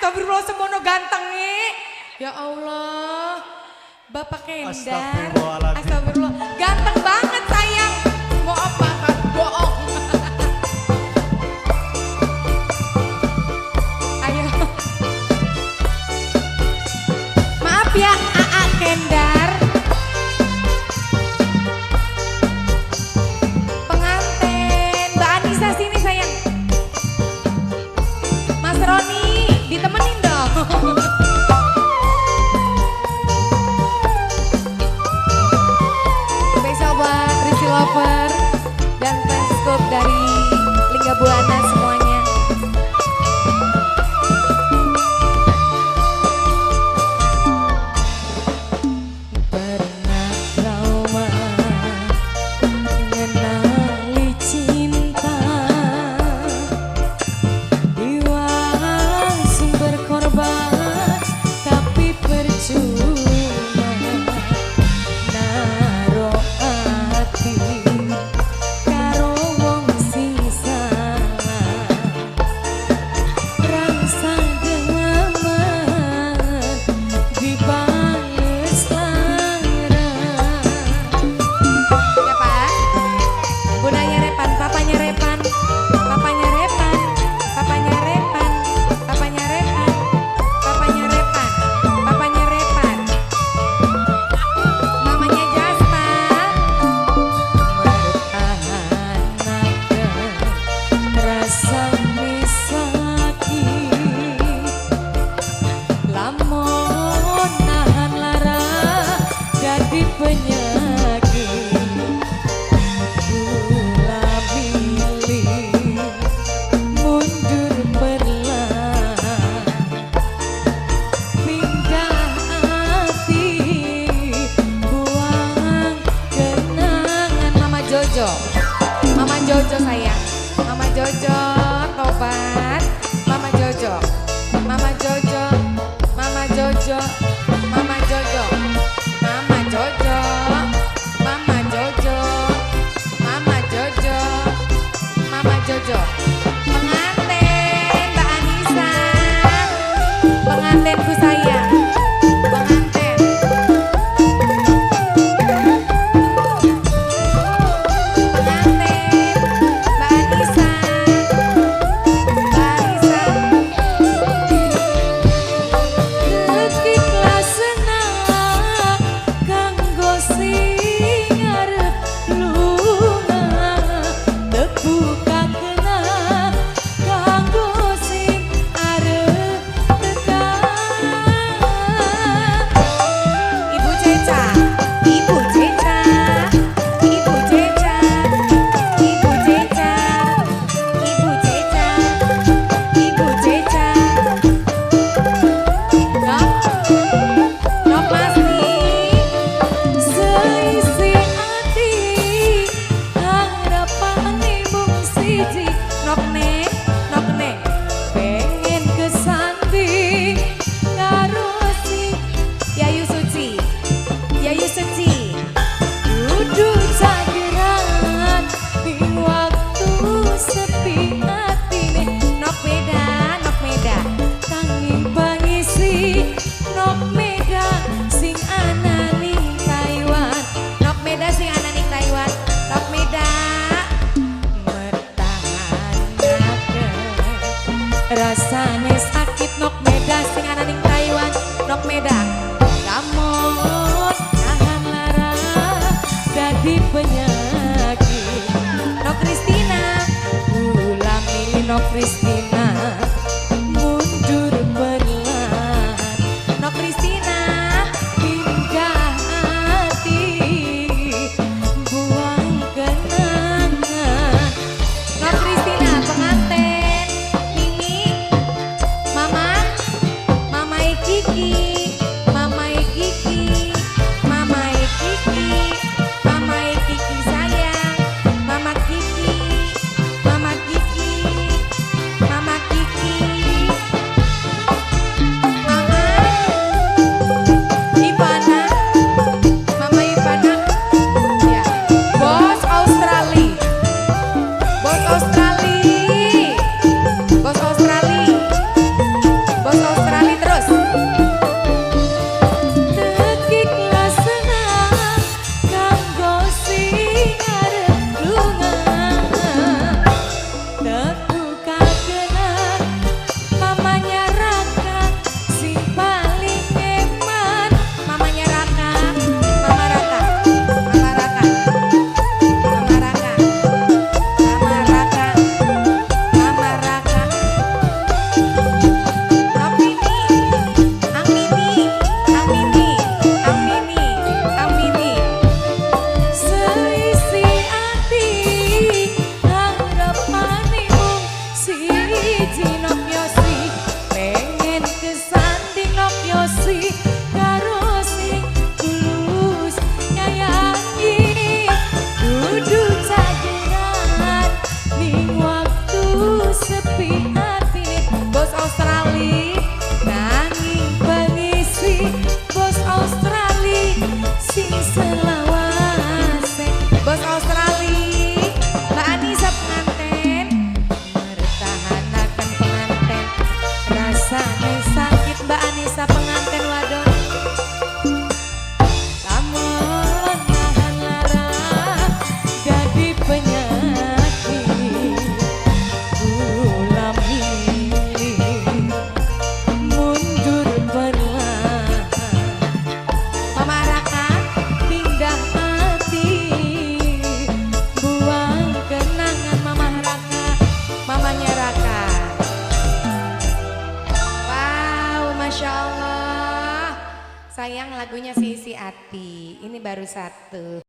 Astagfirullah semono gantengnya. Ya Allah. Bapak Kendar. Astagfirullahaladzim. Astagfirullah. Ganteng banget sayang. Mau apa kan? Bohong. Ayo. Maaf ya AA Kendar. Pengantin Mbak Anissa sini sayang. Mas Roni ditemenin dong. Spesial buat Rizky Lover dan fans club dari Lingga Buana semuanya. Pernah trauma mengenali cinta, jiwa sumber korban tapi percuma. Naro ati karo wong sing salah, rasa dalaman dibales lara. Ya Pak, Bundanya Repan, papanya Repan, papanya Repan, papanya Repan, papanya Repan, papanya Repan, papanya Repan, mamanya Jaspa. Mertahankan rasa misaki, lamun nahan lara jadi penyakit. Kula milih mundur perlahan, pindah hati, buang kenangan. Mama Jojo, Mama Jojo sayang, Mama Jojo tobat, Mama Jojo, Mama Jojo, Mama Jojo, Mama Jojo, Mama Jojo, Mama Jojo, Mama Jojo, Mama Jojo. Pengantin Mbak Anissa, pengantinku sayang, pengantin. Pengantin Mbak Anissa, Mbak Anissa. Ketiklah senang kanggo sing arep lunga, tebukakeuna kanggo sing arep tekan. Ibu Ceca, Ibu Ceca, Ibu Ceca, Ibu Ceca, Ibu Ceca, Ibu Ceca. Nok pasti seisi ati harapane mung siji. Nok ne pengen kesanding karo si Yayu Suci, Yayu Suci. Duduk cageran ning waktu sepi atine. Nok beda tanging pangisi. Nok meda sing ana ning Taiwan, Nok meda sing ana ning Taiwan, Nok meda. Mertahankan rasane sakit. Nok meda sing ana ning Taiwan, Nok meda. Lamun nahan lara dadi penyakit. Nok Kristina, kula milih Nok Kristina, mundur perlahan. Nok Kristina, pindah hati, buang kenangan. Nok Kristina, pengantin Mimi, Mama, Mama Kiki, Mama Kiki, Mama Kiki, Mama Kiki sayang, Mama Kiki, Mama Kiki, Mama hiji nok Yosi pengen kesanding nok Yosi karo sing tulus nyayangi dudu cageran ning waktu sepi hati bos Australia nanging pengisi bos Australia sing selawase bos Australia Mbak Anissa penganten mertahanakan penganten rasane sakit Mbak Anissa penganten wadon lamun nahan lara jadi penyakit kula milih mundur perlahan Mama Raka pindah hati buang kenangan Mama Raka mamanya Raka wow Masya Allah sayang lagunya si Ati ini baru satu